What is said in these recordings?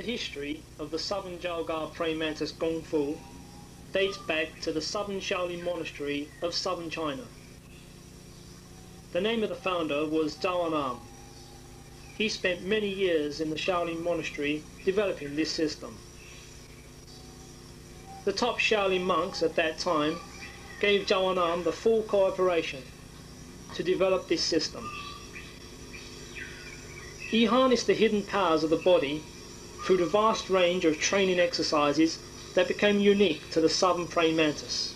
history of the Southern Jalga praying mantis Gong Fu dates back to the Southern Shaolin Monastery of southern China. The name of the founder was Zhao An'am. He spent many years in the Shaolin Monastery developing this system. The top Shaolin monks at that time gave Zhao An'am the full cooperation to develop this system. He harnessed the hidden powers of the body through the vast range of training exercises that became unique to the southern praying mantis.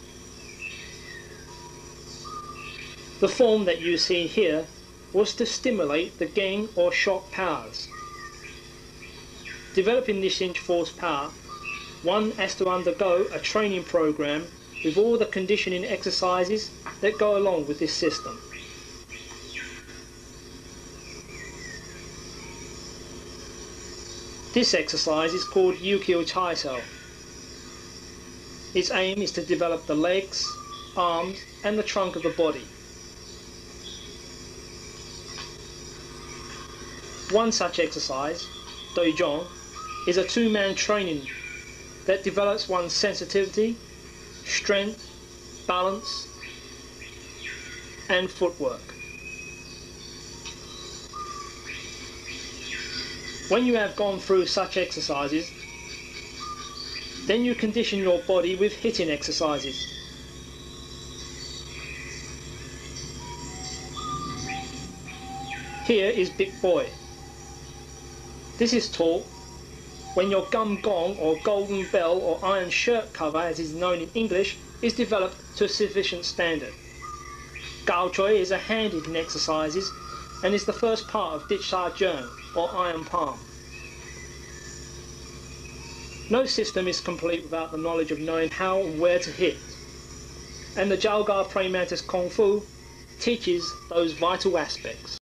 The form that you see here was to stimulate the Geng or shock powers. Developing this inch force power, one has to undergo a training program with all the conditioning exercises that go along with this system. This exercise is called Yukio Chai Cell. Its aim is to develop the legs, arms and the trunk of the body. One such exercise, Doizhong, is a two-man training that develops one's sensitivity, strength, balance and footwork. When you have gone through such exercises, then you condition your body with hitting exercises. Here is Big Boy. This is taught when your gum gong or golden bell or iron shirt cover, as is known in English, is developed to a sufficient standard. Gao Choi is a hand-hitting exercises and is the first part of Dit Sha Zheng or iron palm. No system is complete without the knowledge of knowing how and where to hit, and the Jalga praying mantis Kung Fu teaches those vital aspects.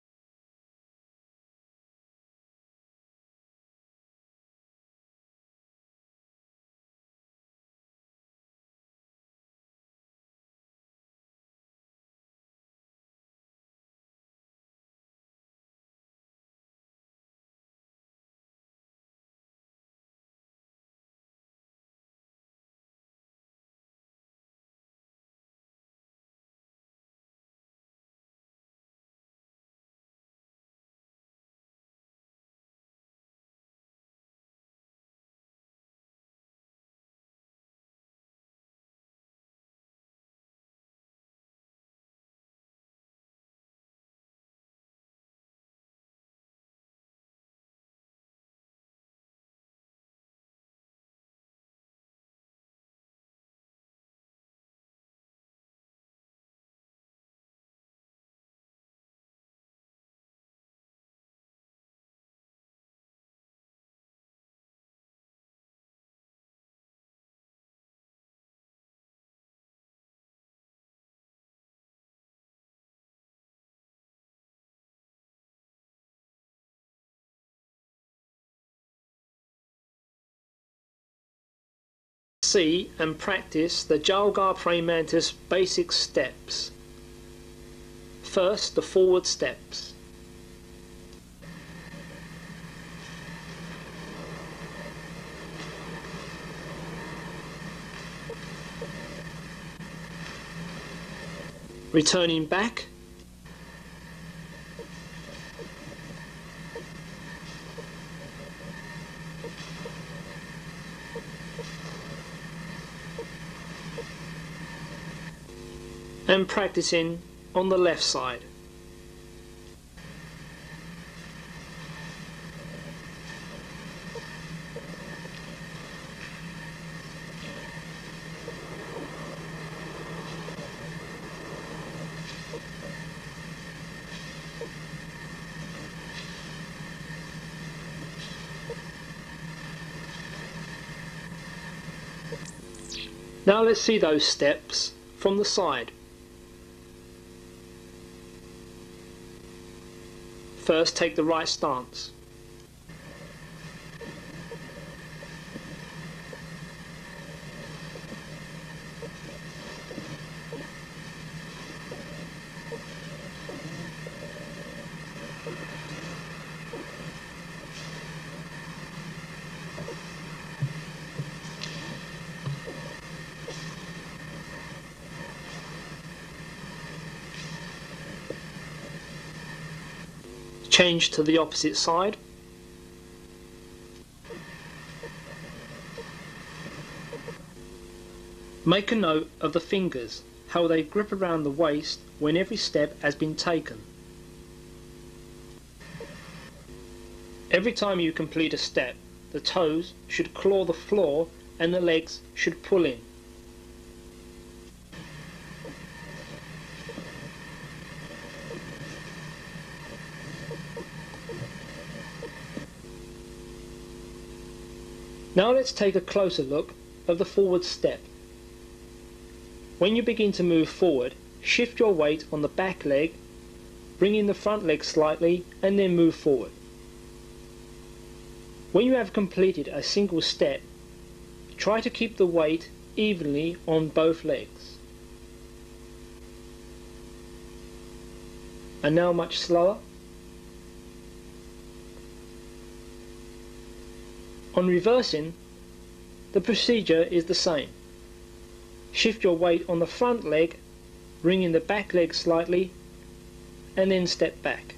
See and practice the Jalga praying mantis basic steps. First, the forward steps. Returning back. And practicing on the left side. Now let's see those steps from the side. First, take the right stance. Change to the opposite side. Make a note of the fingers, how they grip around the waist when every step has been taken. Every time you complete a step, the toes should claw the floor and the legs should pull in. Now let's take a closer look of the forward step. When you begin to move forward, shift your weight on the back leg, bring in the front leg slightly and then move forward. When you have completed a single step, try to keep the weight evenly on both legs. And now much slower. On reversing, the procedure is the same. Shift your weight on the front leg, bring in the back leg slightly, and then step back.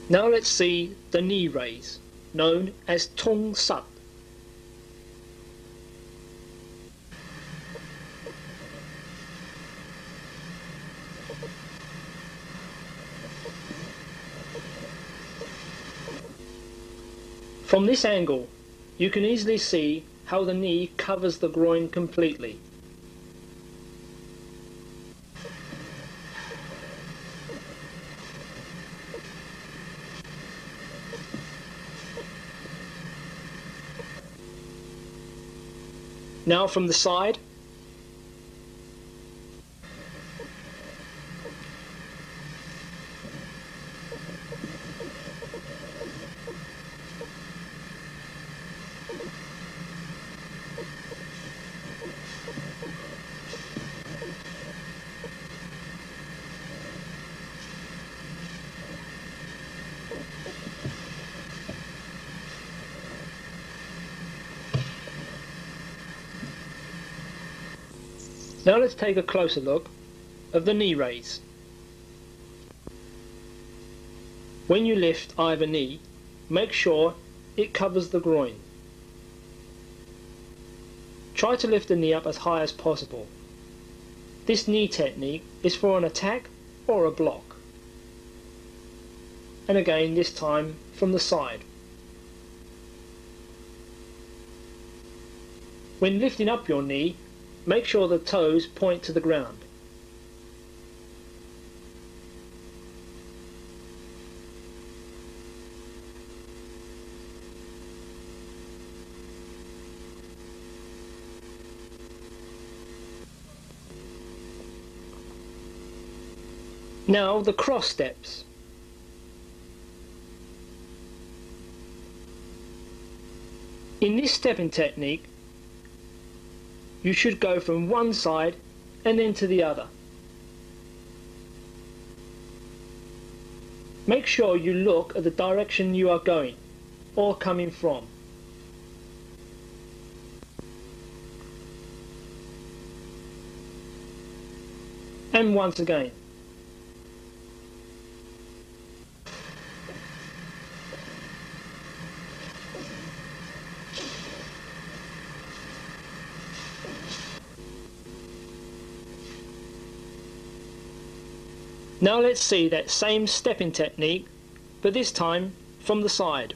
Now let's see the knee raise, known as Tung Sat. From this angle, you can easily see how the knee covers the groin completely. Now from the side. Now let's take a closer look of the knee raise. When you lift either knee, make sure it covers the groin. Try to lift the knee up as high as possible. This knee technique is for an attack or a block. And again, this time from the side. When lifting up your knee, make sure the toes point to the ground. Now the cross steps. In this stepping technique, you should go from one side and then to the other. Make sure you look at the direction you are going or coming from. And once again. Now let's see that same stepping technique, but this time from the side.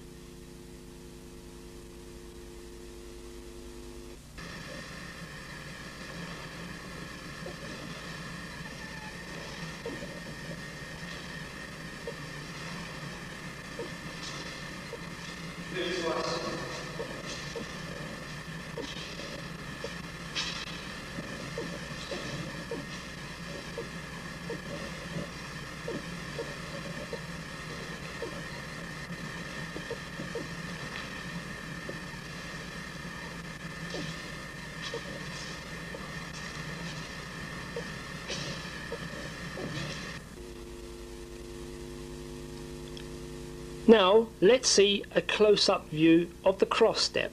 Now let's see a close-up view of the cross step.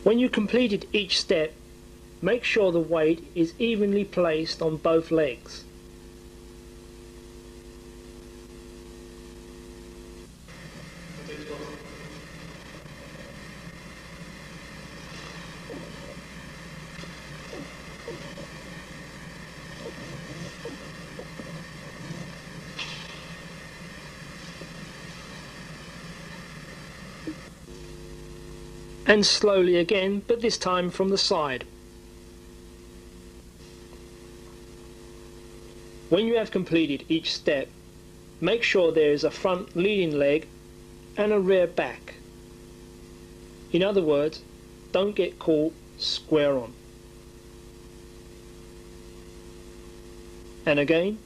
When you completed each step, make sure the weight is evenly placed on both legs. And slowly again, but this time from the side. When you have completed each step, make sure there is a front leading leg and a rear back. In other words, don't get caught square on. And again,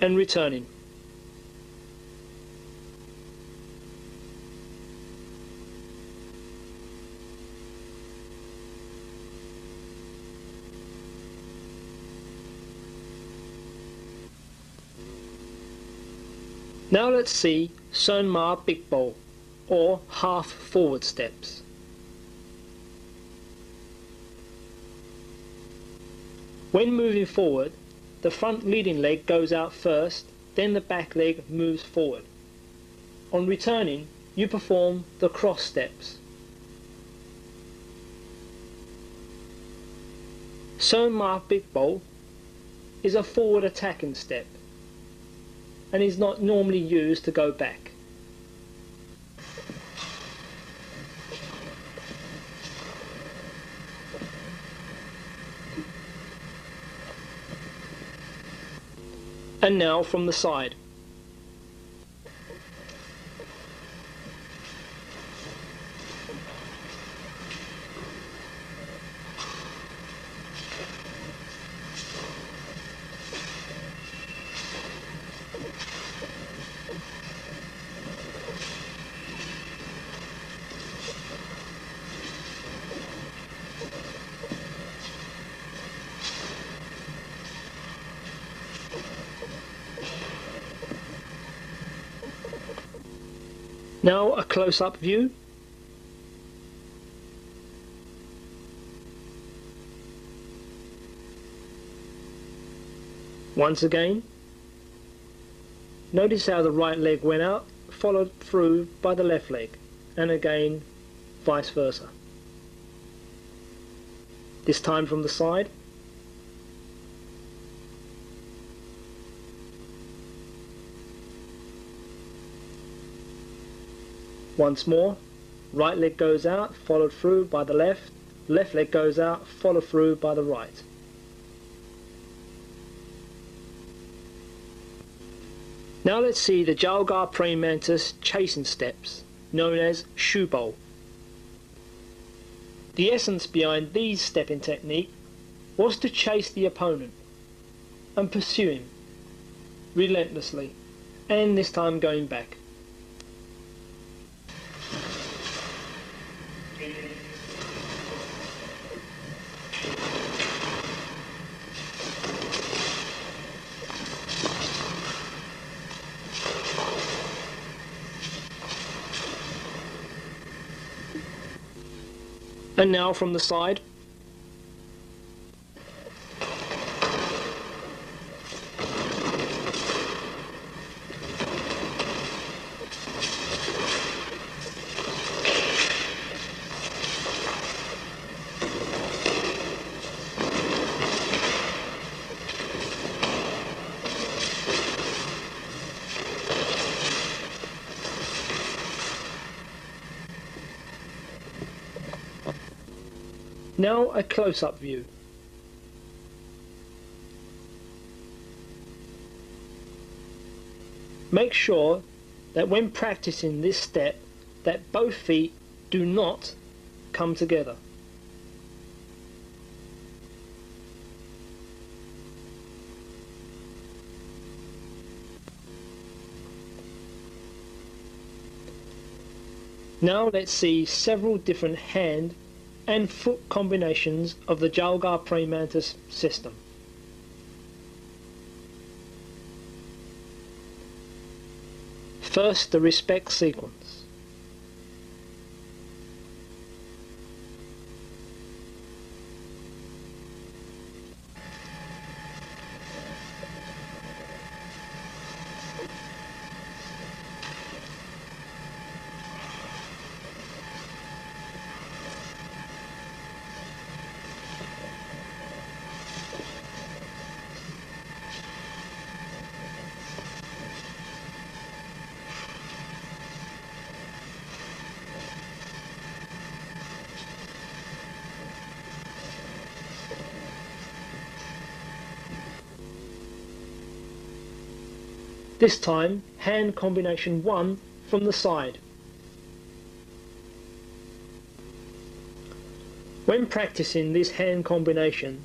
and returning. Now let's see Seonma Bikbol, or half forward steps. When moving forward, the front leading leg goes out first, then the back leg moves forward. On returning, you perform the cross steps. Seonma Bikbol is a forward attacking step and is not normally used to go back. And now from the side. Now a close-up view. Once again, notice how the right leg went out, followed through by the left leg, and again vice versa. This time from the side. Once more, right leg goes out, followed through by the left, left leg goes out, followed through by the right. Now let's see the Jalgar praying mantis chasing steps, known as Shubol. The essence behind these stepping technique was to chase the opponent and pursue him relentlessly, and this time going back. And now from the side. Now a close-up view. Make sure that when practicing this step that both feet do not come together. Now let's see several different hand and foot combinations of the Jalgar Premantis system. First, the respect sequence. This time, hand combination 1 from the side. When practicing this hand combination,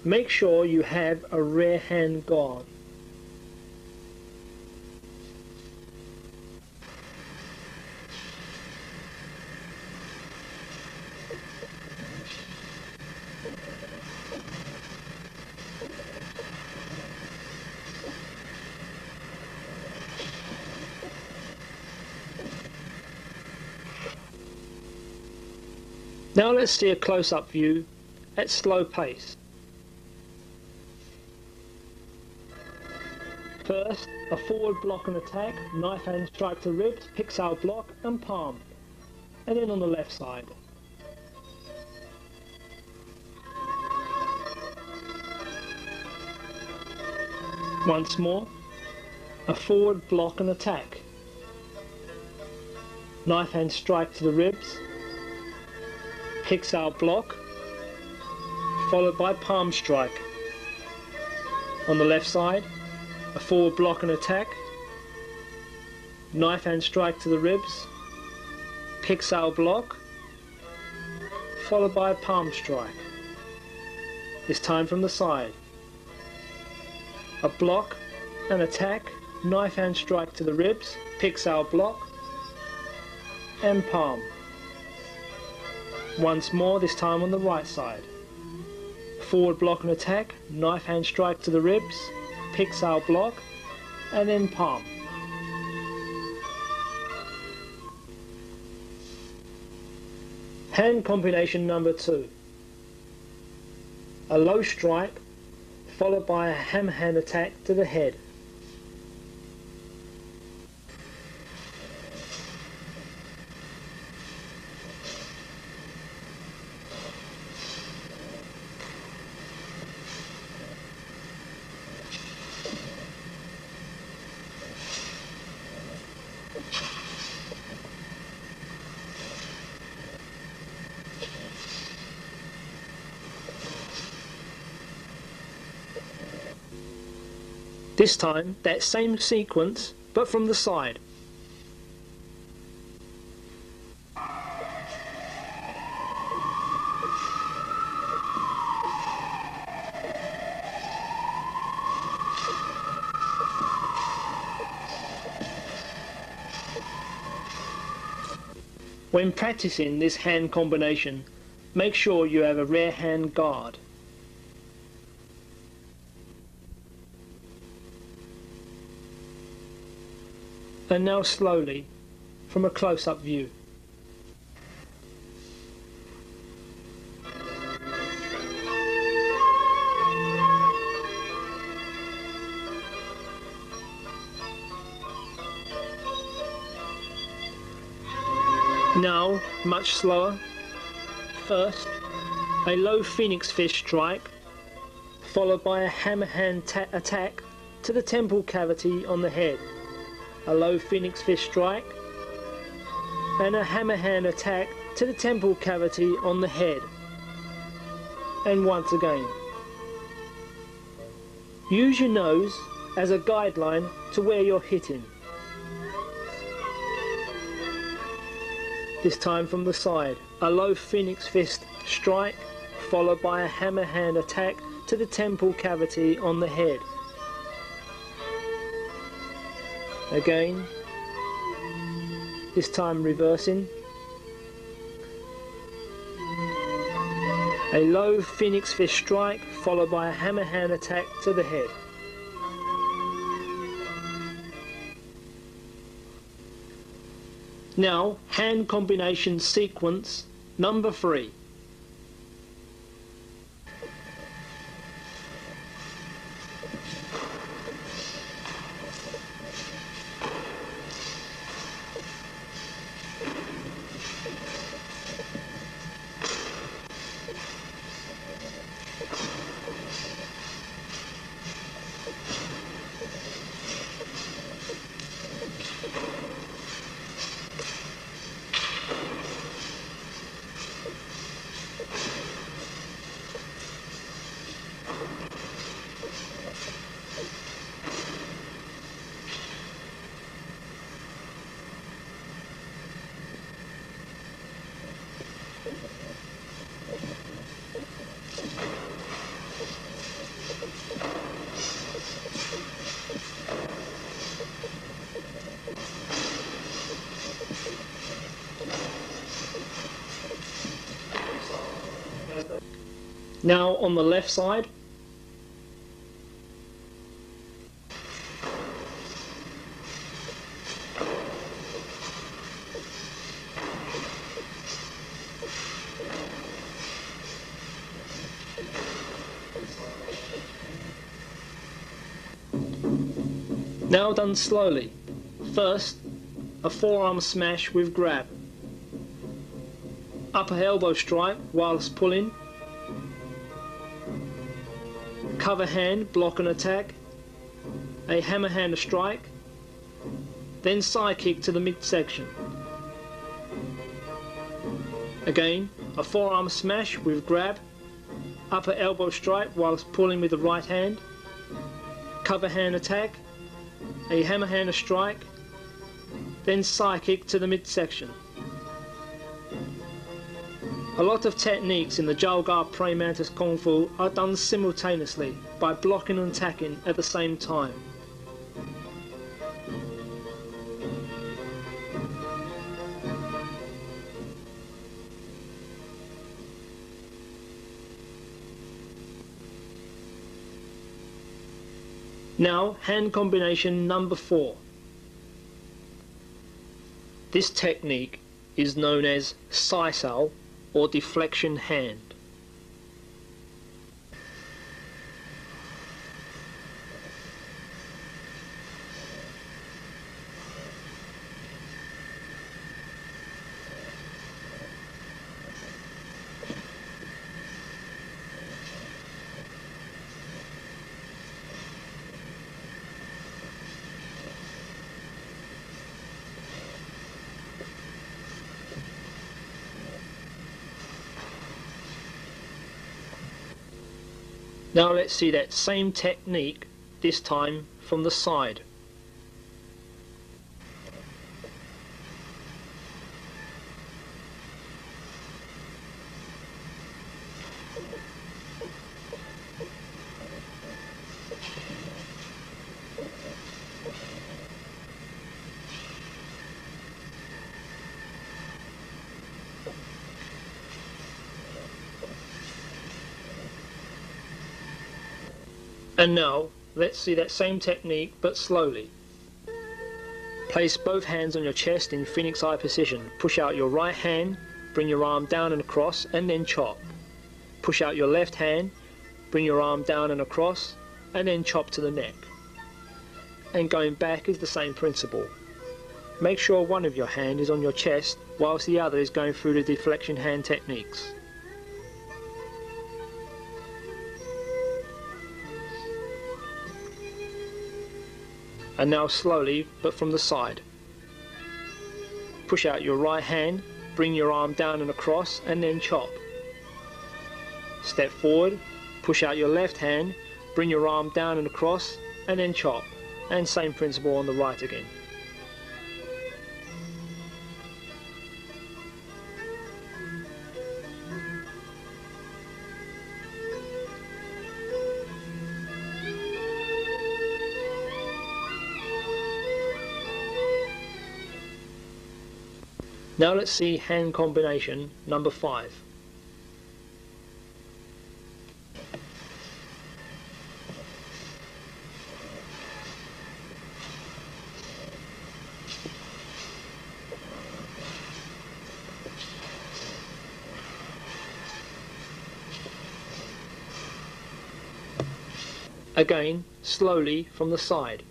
make sure you have a rear hand guard. Now let's see a close-up view at slow pace. First, a forward block and attack, knife hand strike to ribs, pixel block and palm, and then on the left side. Once more, a forward block and attack, knife hand strike to the ribs, pixel block, followed by palm strike. On the left side, a forward block and attack, knife hand strike to the ribs, pixel block, followed by a palm strike. This time from the side. A block, an attack, knife hand strike to the ribs, pixel block, and palm. Once more, this time on the right side. Forward block and attack, knife hand strike to the ribs, pixel block, and then palm. Hand combination number 2. A low strike followed by a hammer hand attack to the head. This time, that same sequence, but from the side. When practicing this hand combination, make sure you have a rear hand guard. And now slowly, from a close-up view. Now, much slower. First, a low phoenix fist strike, followed by a hammer hand attack to the temple cavity on the head. A low phoenix fist strike, and a hammer hand attack to the temple cavity on the head. And once again. Use your nose as a guideline to where you're hitting. This time from the side. A low phoenix fist strike, followed by a hammer hand attack to the temple cavity on the head. Again, this time reversing. A low phoenix fist strike followed by a hammer hand attack to the head. Now, hand combination sequence number 3. Now on the left side. Now done slowly. First, a forearm smash with grab. Upper elbow strike whilst pulling. Cover hand, block and attack. A hammer hand strike. Then side kick to the midsection. Again, a forearm smash with grab. Upper elbow strike whilst pulling with the right hand. Cover hand attack. A hammer hand strike. Then side kick to the midsection. A lot of techniques in the Jalgar Praying Mantis Kung Fu are done simultaneously by blocking and attacking at the same time. Now, hand combination number 4. This technique is known as Sisal or deflection hand. Now let's see that same technique, this time from the side. And now, let's see that same technique, but slowly. Place both hands on your chest in Phoenix Eye position. Push out your right hand, bring your arm down and across, and then chop. Push out your left hand, bring your arm down and across, and then chop to the neck. And going back is the same principle. Make sure one of your hand is on your chest, whilst the other is going through the deflection hand techniques. And now slowly, but from the side. Push out your right hand, bring your arm down and across, and then chop. Step forward, push out your left hand, bring your arm down and across, and then chop. And same principle on the right again. Now let's see hand combination number 5. Again, slowly from the side.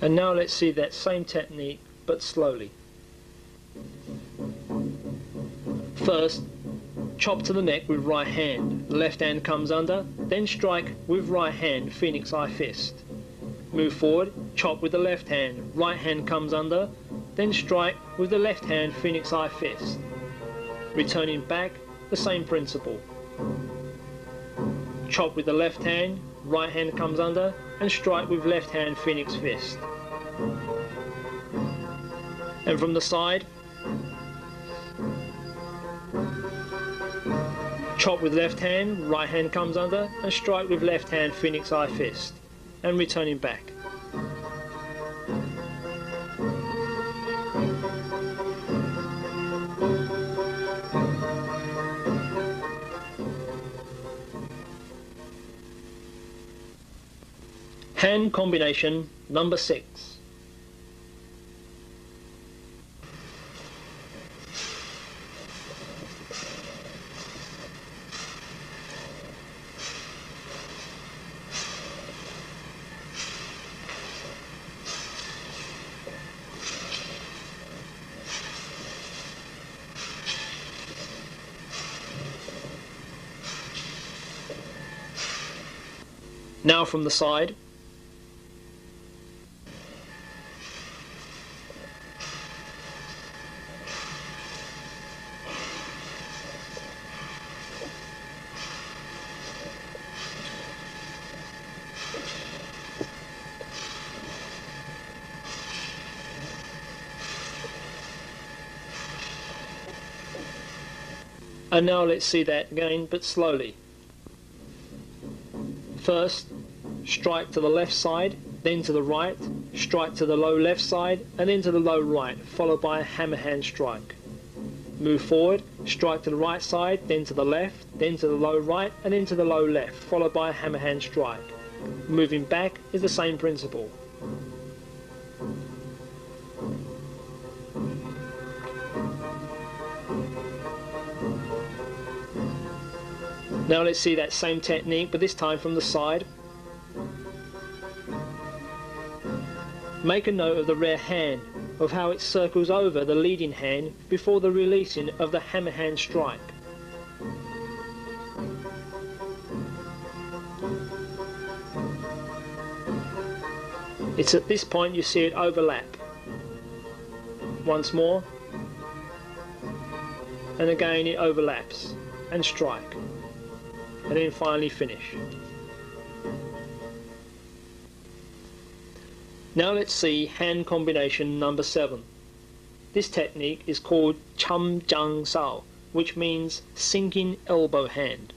And now let's see that same technique, but slowly. First, chop to the neck with right hand. The left hand comes under, then strike with right hand, Phoenix Eye Fist. Move forward, chop with the left hand. Right hand comes under, then strike with the left hand, Phoenix Eye Fist. Returning back, the same principle. Chop with the left hand, right hand comes under, and strike with left hand, Phoenix Fist. And from the side, chop with left hand, right hand comes under, and strike with left hand, Phoenix Eye Fist. And returning back. Hand combination number 6. Now from the side. And now let's see that again, but slowly. First, strike to the left side, then to the right, strike to the low left side, and then to the low right, followed by a hammer hand strike. Move forward, strike to the right side, then to the left, then to the low right, and then to the low left, followed by a hammer hand strike. Moving back is the same principle. Now let's see that same technique, but this time from the side. Make a note of the rear hand, of how it circles over the leading hand before the releasing of the hammer hand strike. It's at this point you see it overlap. Once more, and again it overlaps, and strike, and then finally finish. Now let's see hand combination number 7. This technique is called Chum Jang Sao, which means sinking elbow hand.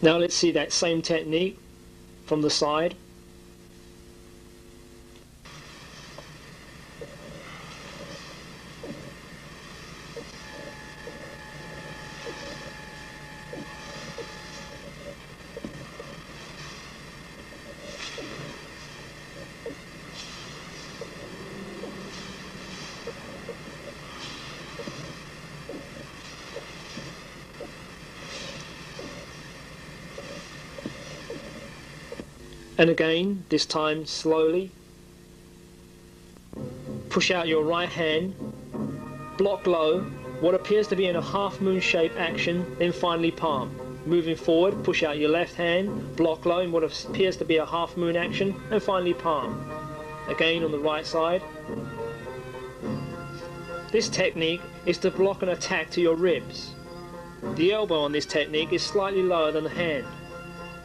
Now let's see that same technique from the side. And again, this time slowly. Push out your right hand, block low, what appears to be in a half moon shape action, then finally palm. Moving forward, push out your left hand, block low in what appears to be a half moon action, and finally palm. Again on the right side. This technique is to block an attack to your ribs. The elbow on this technique is slightly lower than the hand.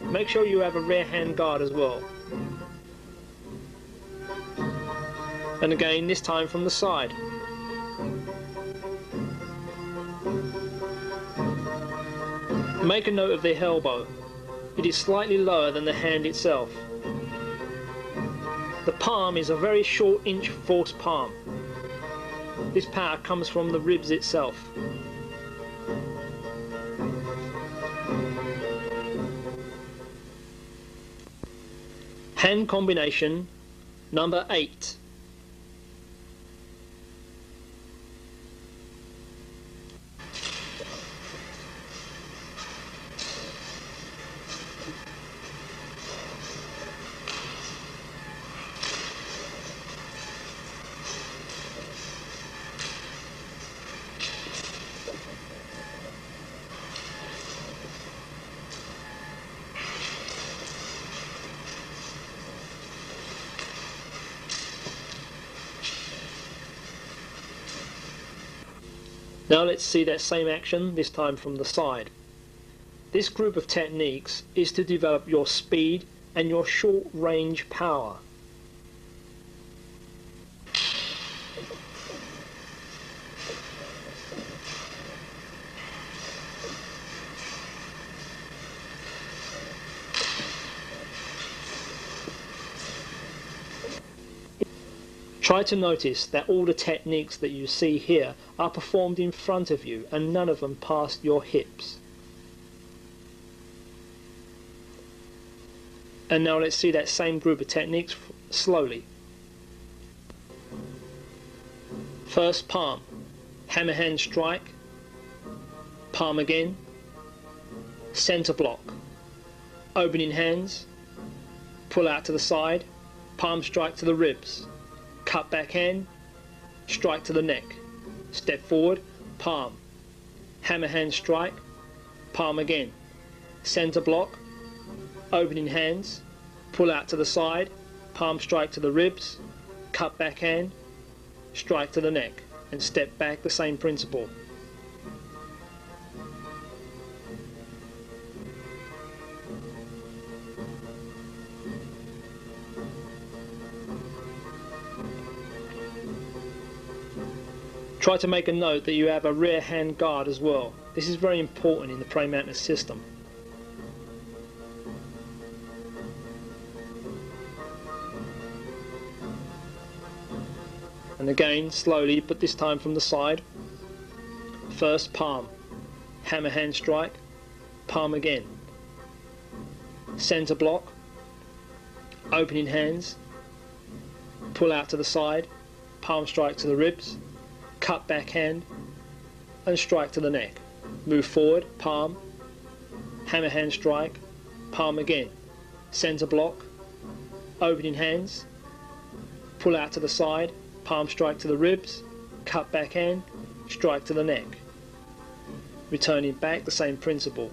Make sure you have a rear hand guard as well. And again, this time from the side. Make a note of the elbow. It is slightly lower than the hand itself. The palm is a very short inch force palm. This power comes from the ribs itself. Hand combination number 8. Now let's see that same action, this time from the side. This group of techniques is to develop your speed and your short range power. Try to notice that all the techniques that you see here are performed in front of you and none of them past your hips. And now let's see that same group of techniques slowly. First palm, hammer hand strike, palm again, center block, opening hands, pull out to the side, palm strike to the ribs, cut backhand, strike to the neck, step forward, palm, hammer hand strike, palm again, center block, opening hands, pull out to the side, palm strike to the ribs, cut backhand, strike to the neck, and step back, the same principle. Try to make a note that you have a rear hand guard as well. This is very important in the praying mantis system. And again, slowly, but this time from the side. First palm, hammer hand strike, palm again. Center block, opening hands, pull out to the side, palm strike to the ribs, cut backhand, and strike to the neck. Move forward, palm, hammer hand strike, palm again. Center block, opening hands, pull out to the side, palm strike to the ribs, cut backhand, strike to the neck. Returning back, the same principle.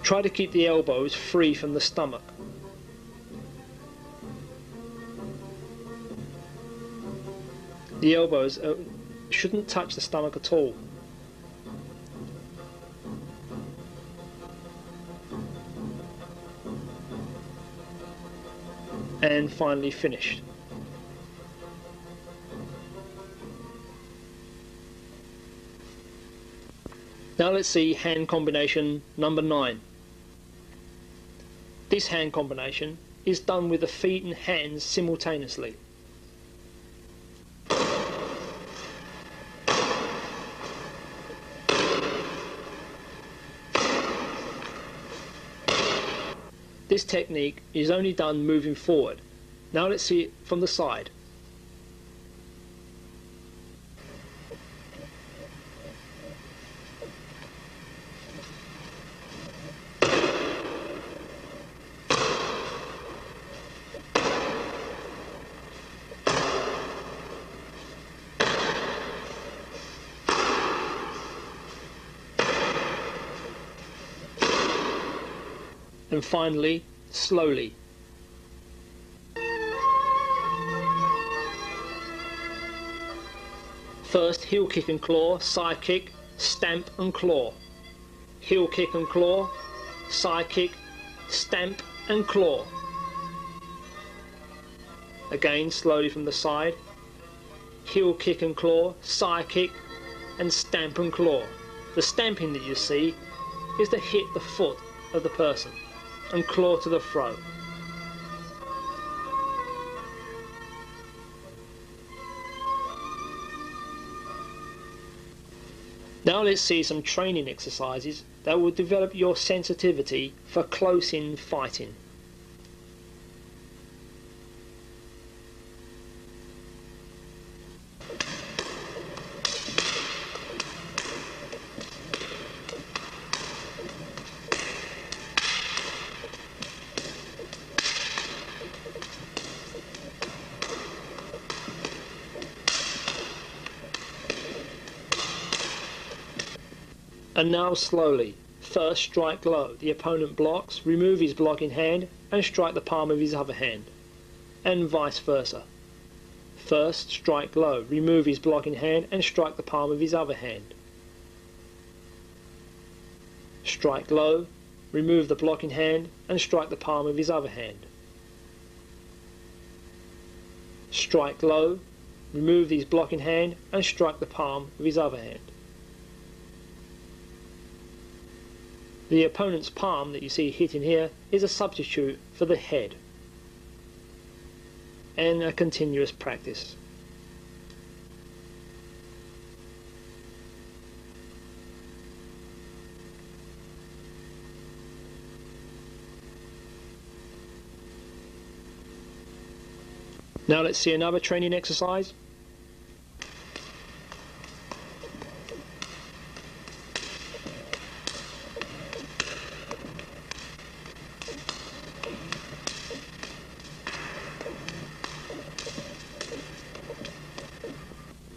Try to keep the elbows free from the stomach. The elbows shouldn't touch the stomach at all. And finally finished. Now let's see hand combination number 9. This hand combination is done with the feet and hands simultaneously. This technique is only done moving forward. Now let's see it from the side. And finally, slowly. First, heel kick and claw, side kick, stamp and claw. Heel kick and claw, side kick, stamp and claw. Again, slowly from the side. Heel kick and claw, side kick, and stamp and claw. The stamping that you see is to hit the foot of the person and claw to the throat. Now let's see some training exercises that will develop your sensitivity for close-in fighting. And now slowly. First, strike low. The opponent blocks, remove his blocking hand and strike the palm of his other hand, and vice versa. First, strike low, remove his blocking hand and strike the palm of his other hand. Strike low, remove the blocking hand and strike the palm of his other hand. Strike low, remove his blocking hand and strike the palm of his other hand. The opponent's palm that you see hitting here is a substitute for the head, and a continuous practice. Now let's see another training exercise.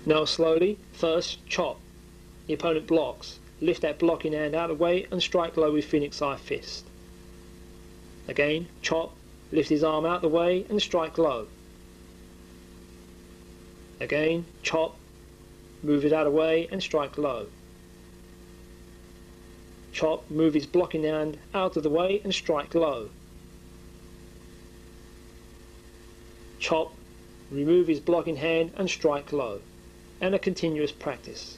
Now slowly, first chop. The opponent blocks. Lift that blocking hand out of the way and strike low with Phoenix Eye fist. Again, chop, lift his arm out of the way and strike low. Again, chop, move it out of the way and strike low. Chop, move his blocking hand out of the way and strike low. Chop, remove his blocking hand and strike low. And a continuous practice.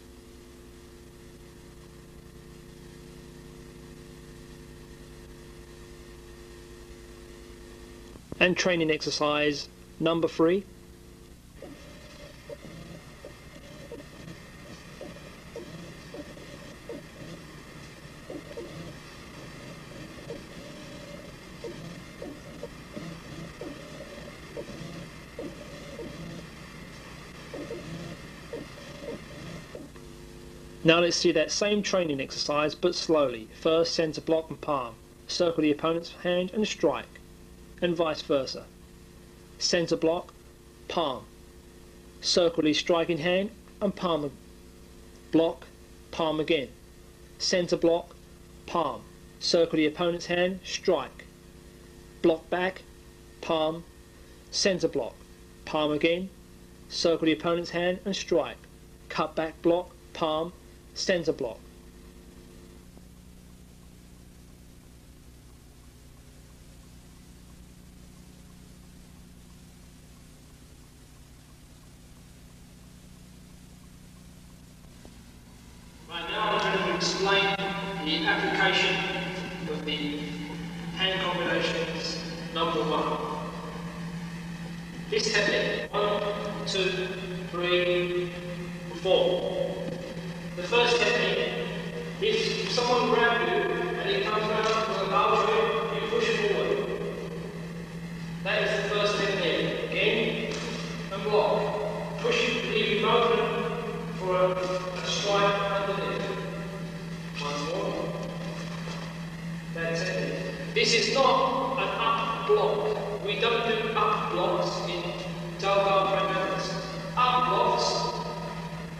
And training exercise number 3. Now let's do that same training exercise but slowly. First, centre block and palm. Circle the opponent's hand and strike, and vice versa. Centre block, palm. Circle his striking hand and palm. Block, palm again. Centre block, palm. Circle the opponent's hand, strike. Block back, palm. Centre block, palm again. Circle the opponent's hand and strike. Cut back block, palm. Centre block. Right, now I'm going to explain the application of the hand combinations number 1. This technique, 1, 2, 3, 4. The first technique, if someone grabs you and he comes around with a bow trip, you push forward. That is the first technique. Again, and block. Push, leave him open for a strike underneath. Once more. That technique. This is not an up block. We don't do up blocks in Dalgar Pragmatics. Up blocks,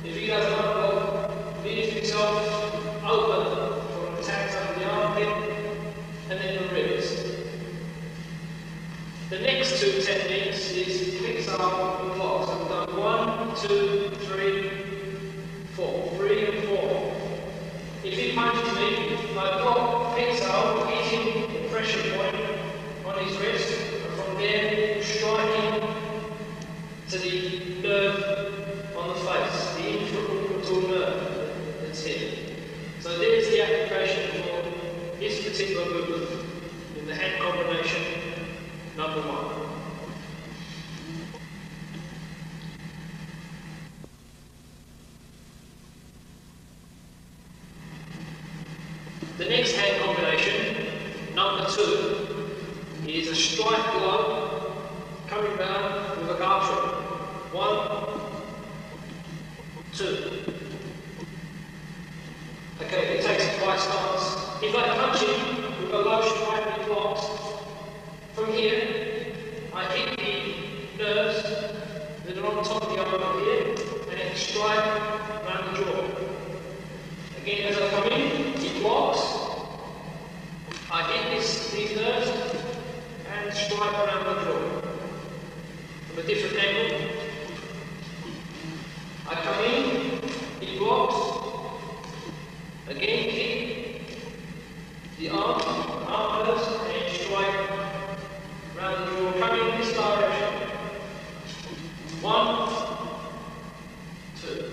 if he does an up block, leave himself open for attacks under the armpit and then the ribs. The next 2 techniques is mix up and block. So we've done 1, 2, 3, If he punches me, I block, picks up, hitting the pressure point on his wrist, and from there striking to the nerve on the face, the infraorbital nerve that's here. So there's the application for this particular movement in the hand combination number 1. The next hand combination, number 2, is a strike blow coming round with a garter. 1, 2. Okay, it takes a twice stance. If I punch him with a low strike and blocks, from here, I hit the nerves that are on top of the arm here, and then strike around the jaw. Again, as I come in, he blocks, I hit these nerves, and strike around the jaw. From a different angle, I come in, he blocks, again hit the arm nerves, and strike around the jaw, coming in this direction. 1, 2.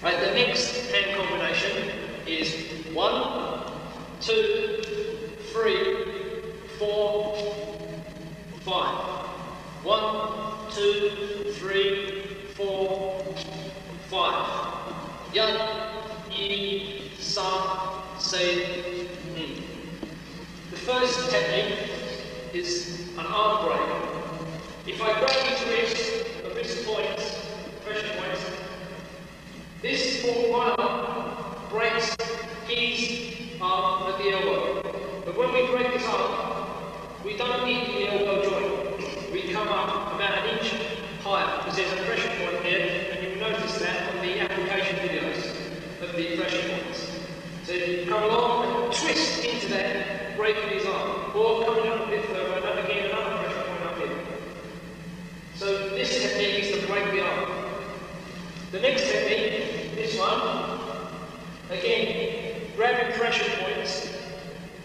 Right, the next hand combination is 1, 2, 3, 4, 5. 1, 2, 3, 4, 5. Yan, yi, sa, say, ni. The first technique is an arm break. If I grab his wrist, the wrist points, pressure points, this small arm breaks his arm at the elbow. But when we break his arm, we don't hit the elbow joint. We come up about an inch higher because there's a pressure point there, and you'll notice that on the application videos of the pressure points. So you come along and twist into that, breaking his arm, or coming up a bit further, and again another pressure point up here. So this technique is to break the arm. The next technique, this one, again, grabbing pressure points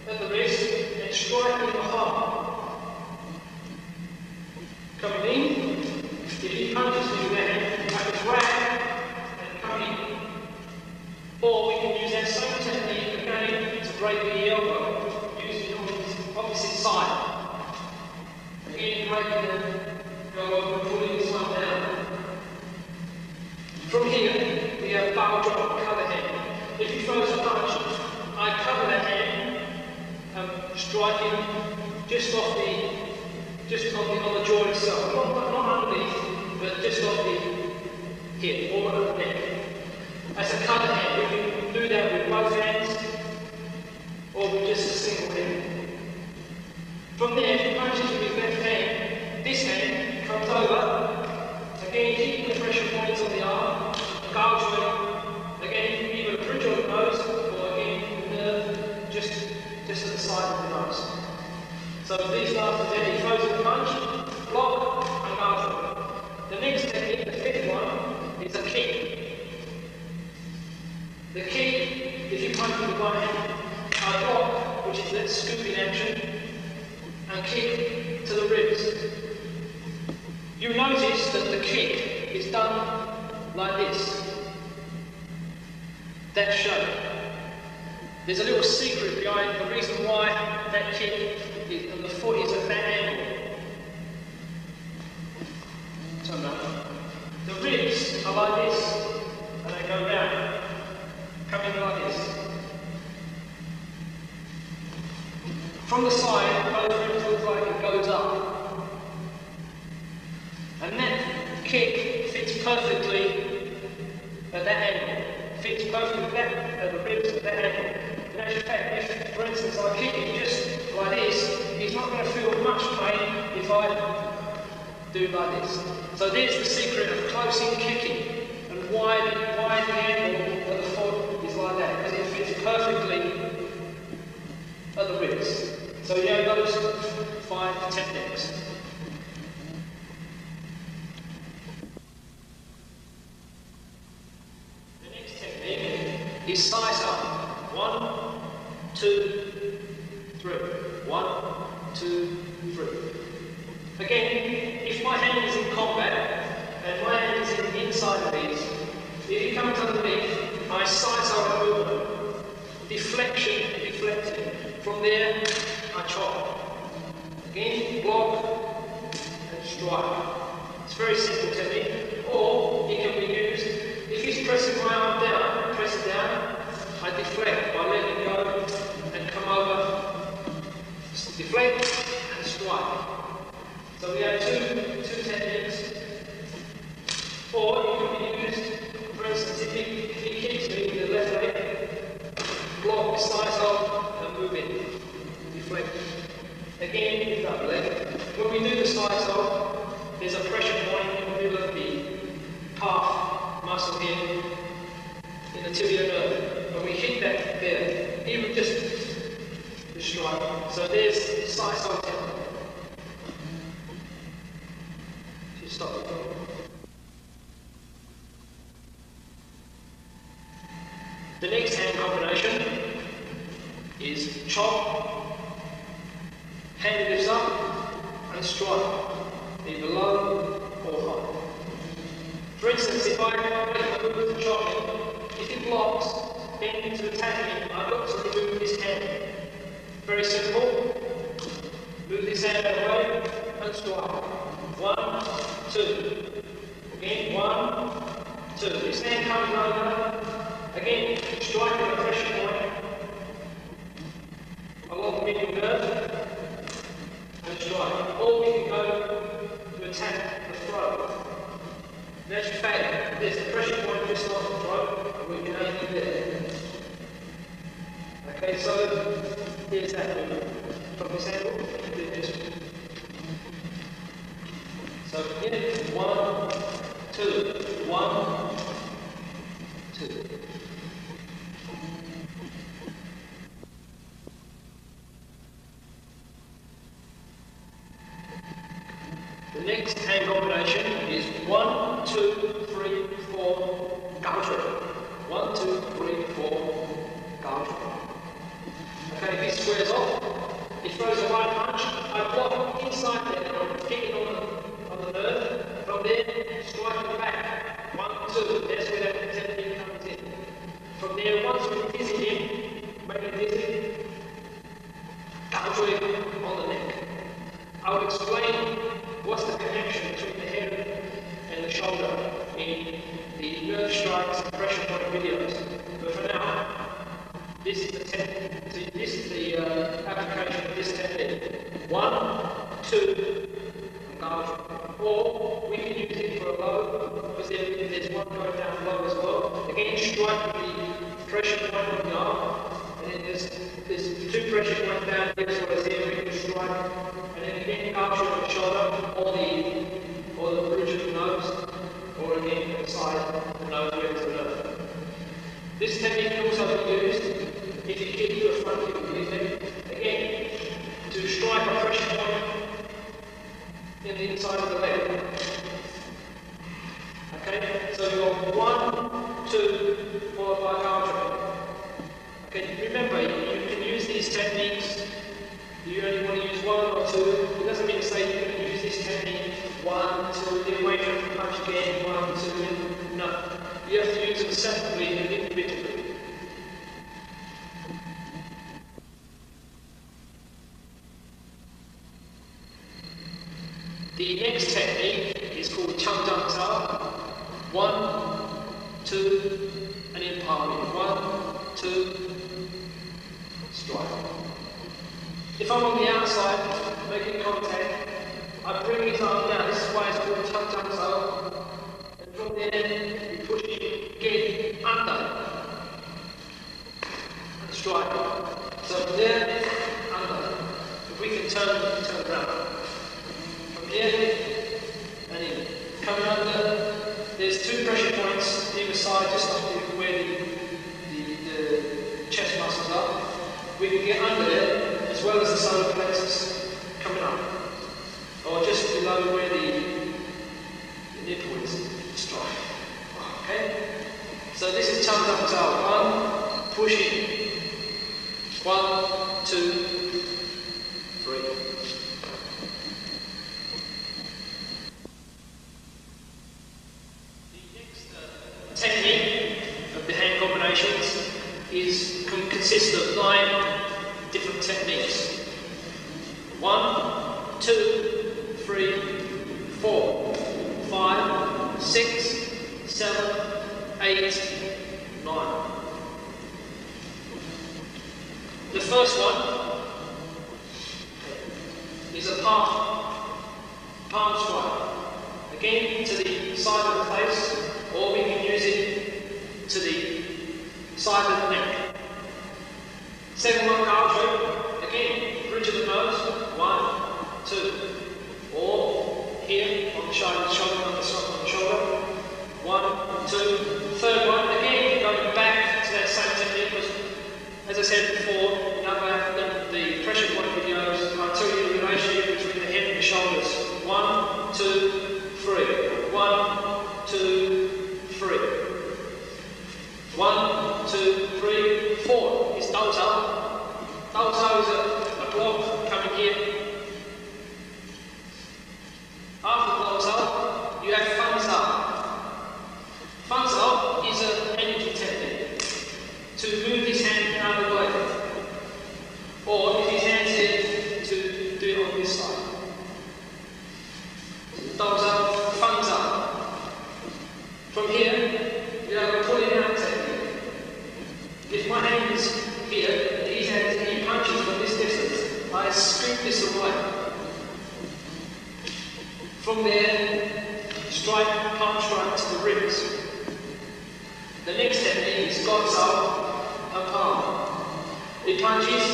at the wrist and striking the heart. Coming in, if he punches me with that hand, I can grab and come in. Or we can use that same technique again to break the elbow, using the opposite side. Again, breaking the elbow and pulling this one down. From here, we have bow drop, cover hand. If he throws a punch, I cover that hand, striking just on the jaw itself, not underneath, but just off the hip or the neck. As a cover hand, we can do that with both hands or with just a single hand. From there, if he punches with his left hand, this hand comes over. Again, keeping the pressure points on the arm, gargling, again, either a bridge of the nose, or again, the nerve just at the side of the nose. So these last then he throws a punch, block, and gargle. The next technique, the fifth one, is a kick. The kick, if you punch with one hand, I block, which is that scooping action, and kick to the ribs. You notice that the kick is done like this. That shape. There's a little secret behind the reason why that kick and the foot is at that angle. So no. The ribs are like this, and they go down, coming like this. From the side, both ribs look like it goes up. And that kick fits perfectly at that angle. Fits perfectly at the ribs at that angle. In actual fact, if, for instance, I kick it just like this, he's not going to feel much pain if I do like this. So there's the secret of close-in kicking and why the angle of the foot is like that, because it fits perfectly at the ribs. So you have those 5 techniques. 2, 3. 1, 2, 3. Again, if my hand is in combat and my hand is in the inside of these, if he comes underneath, I size out movement, deflection, deflecting. From there, I chop. Again, block and strike. It's a very simple technique. Or it can be used, if he's pressing my arm down, press it down, I deflect by letting go and come over, deflect and strike. So we have two techniques. Or it can be used, for instance, if he kicks me with the left leg, block, slice off and move in, deflect. Again, with that leg. When we do the slice off, there's a pressure point in the middle of the calf muscle here in the tibial nerve. When we hit that there, even just the strike. So there's slice off technique. Just stop it. The next hand combination is chop, hand lifts up and strike, either low or high. For instance, if I make a move to chop him, if he blocks, then to attack him, I've got to remove his hand. Very simple. Move this hand away and strike. 1, 2. Again, 1, 2. This hand comes over. Again, strike at a pressure point along the medial nerve and strike. Or we can go to attack the throat. In actual fact, there's a pressure point just off the throat and we can aim there. Okay, so here's that movement. From this angle, do this. So again, 1, 2, 1, 2. The next hand combination is 1, 2, 3, 4, gouger. 1, 2, 3, 4, gouger. Okay, if he squares off, he throws a right punch, I block inside there and I'm kicking on the nerve. From there, strike it back. 1, 2, that's where that technique comes in. From there, once we dizzy him, make it dizzy, gouger him on the neck. I will explain what's the connection between the head and the shoulder in the nerve strikes and pressure point videos. But for now, this is the technique. This is the application of this technique. 1, 2, gouge. Or we can use it for a low, because there's one going down low as well. Again, strike the pressure point on the arm, and then there's two pressure points down here as well as here. We can strike. And then again, gouge on the shoulder, or the bridge of the nose, or again, inside the nose where it's the nerve. This technique can also be used if you kick to a front kick with your leg. Again, to strike a pressure point in the inside of the leg. Okay, so you're 1, 2, followed by gouge. Okay, remember, you can use these techniques. You only want to use 1 or 2. It doesn't mean to say you're going to use this technique 1, 2, then wait for it to punch again, 1, 2, no. You have to use them separately and individually. The next technique is called Chang Jang Sao. 1, 2, and then palm in. 1, 2, strike. If I'm on the outside, making contact, I bring his arm down. This is why it's called Chang Jang Sao. And from there, you push it, get under, and strike. So there, under. If we can turn around. From here, and in. Coming under, there's two pressure points either side, just where the chest muscles are. We can get under there, as well as the solar plexus coming up, or just below where the nipple is, strike. Okay? So this is Chang Jang Sao. 1, push in, 1, 2, 3. The next technique of the hand combinations consists of 9 different techniques. 1, 2, 3, 4, 5, 6, 7, 8, 9. The first one is a palm strike. Again, to the side of the face, or we can use it to the side of the neck. Second one, calf stroke. Again, bridge of the nose. 1, 2. Or here on the shoulder, on the shoulder. 1, 2. Third one, again, going back to that same technique, because as I said before, in the pressure point videos, I tell you the relationship between the head and the shoulders. 1, 2, 3. 1, 2, 3. 1, 2, 3, 4. It's Dalto. Dalto is a block coming here. After Dalto, you have Fanzal. Fanzal is an energy technique to move his hand out of the way. Or if his hand's here, to do it on this side. Dalto, Fanzal. From here, you have a pulling out technique. If my hand is here, and his hand is here, he punches from this distance, I scoop this away. From there, palm strike to the ribs. The next technique is Gotsal and palm. It punches,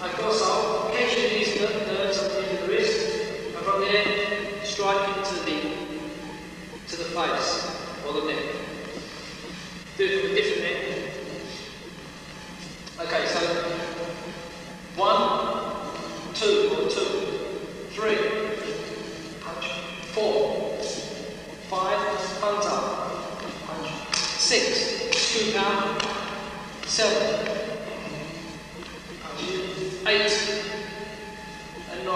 I Gotsal, catching these nerves up the end of the wrist, and from there, striking to the face or the neck. Do it from a different neck. Okay, so 1, 2, or 2, 3, punch, 4, 5, punch up, punch, 6, scoop out, 7, punch, 8, and 9.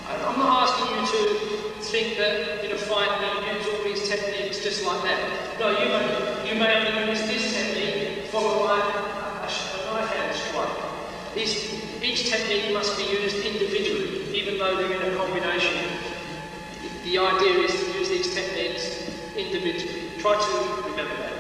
I'm not asking you to think that in a fight you use all these techniques just like that. No, you may only use this technique followed by a knife hand strike. Each technique must be used individually, even though they're in a combination. The idea is to use these techniques individually. Try to remember that.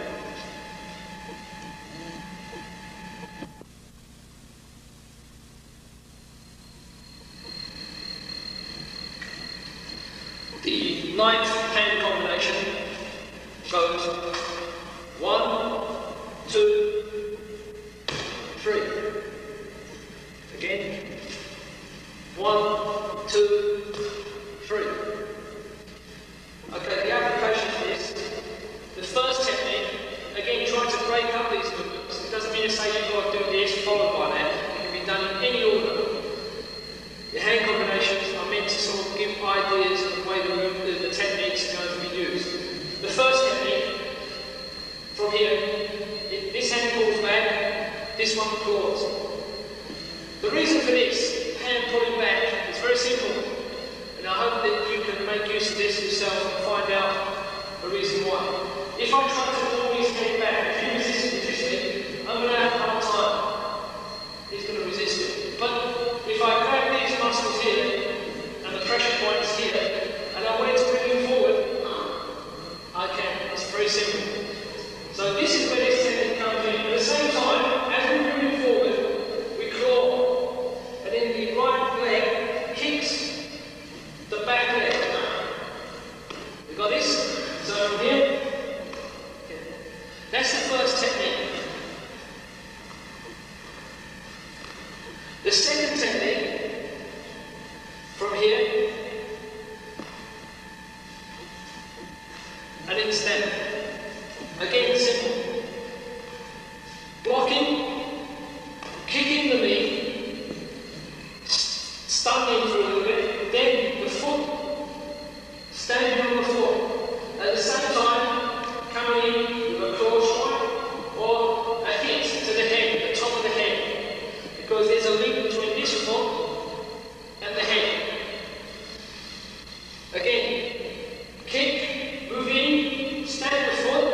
The 9th hand combination goes 1, 2, 3. Again. 1, 2, 3. Okay, the application for this. The first technique, again, try to break up these movements. It doesn't mean to say you've got to do this followed by that. It can be done in any order. The hand combinations are meant to sort of give ideas of the way the techniques are going to be used. The first technique, from here, this hand pulls back, this one claws. The reason for this hand pulling back is very simple, and I hope that you can make use of this yourself and find out the reason why. If I try to pull his hand back, if he resists it, I'm going to have a hard time. He's going to resist it. But if I grab these muscles here, and the pressure point is here, and I want to bring him forward, I can. It's very simple. So this is where this technique comes in. At the same time, as we bring him forward, we claw, and then the right leg kicks the back leg. You got this? So from here, that's the first technique. The second technique, from here, and then stand. Again, simple. Blocking, kicking the knee, stunning for a little bit, then the foot, standing on the foot. At the same time, coming in with a claw strike or a hit to the head, the top of the head. because there's a link between this foot and the hand. Again, kick, move in, stand the foot.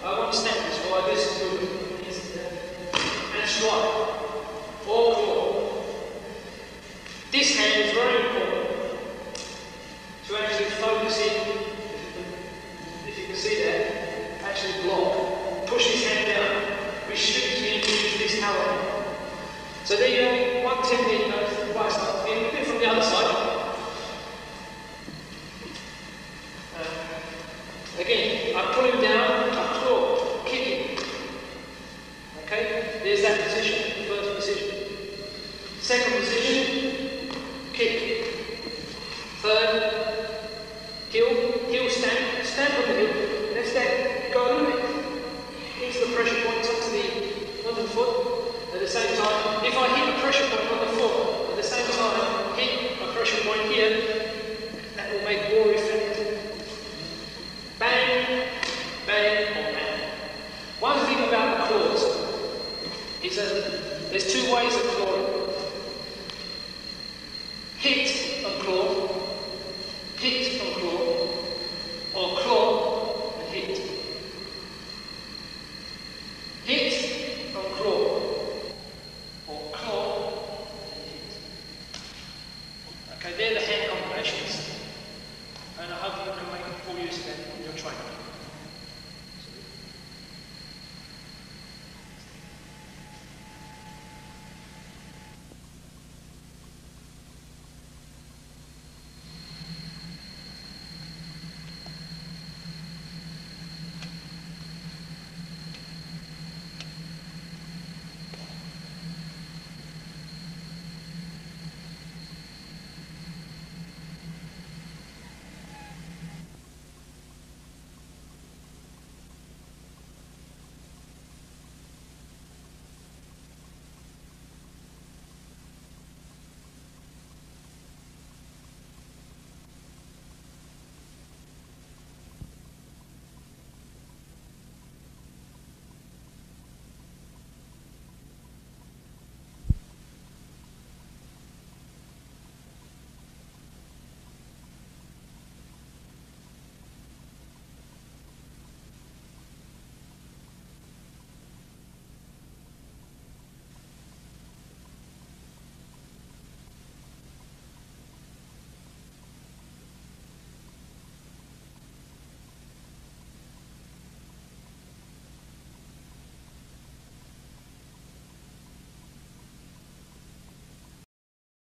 I want to stand this way, this move, and strike, or claw. This hand is very important to actually focus in, if you can see that, actually block. Push this hand down, restrict me into this power. So there you go, one technique goes right side. Again, do it from the other side. Again, I pull him down, I claw, kick him. Okay, there's that position, first position. Second position, kick. Third, heel stand, stand on the heel. Next step, go a little bit into the pressure points onto the foot. At the same time, if I hit the pressure point on the foot, at the same time, hit a pressure point here, that will make more effect. Bang, bang, or bang. One thing about claws is that there's two ways of clawing. Hit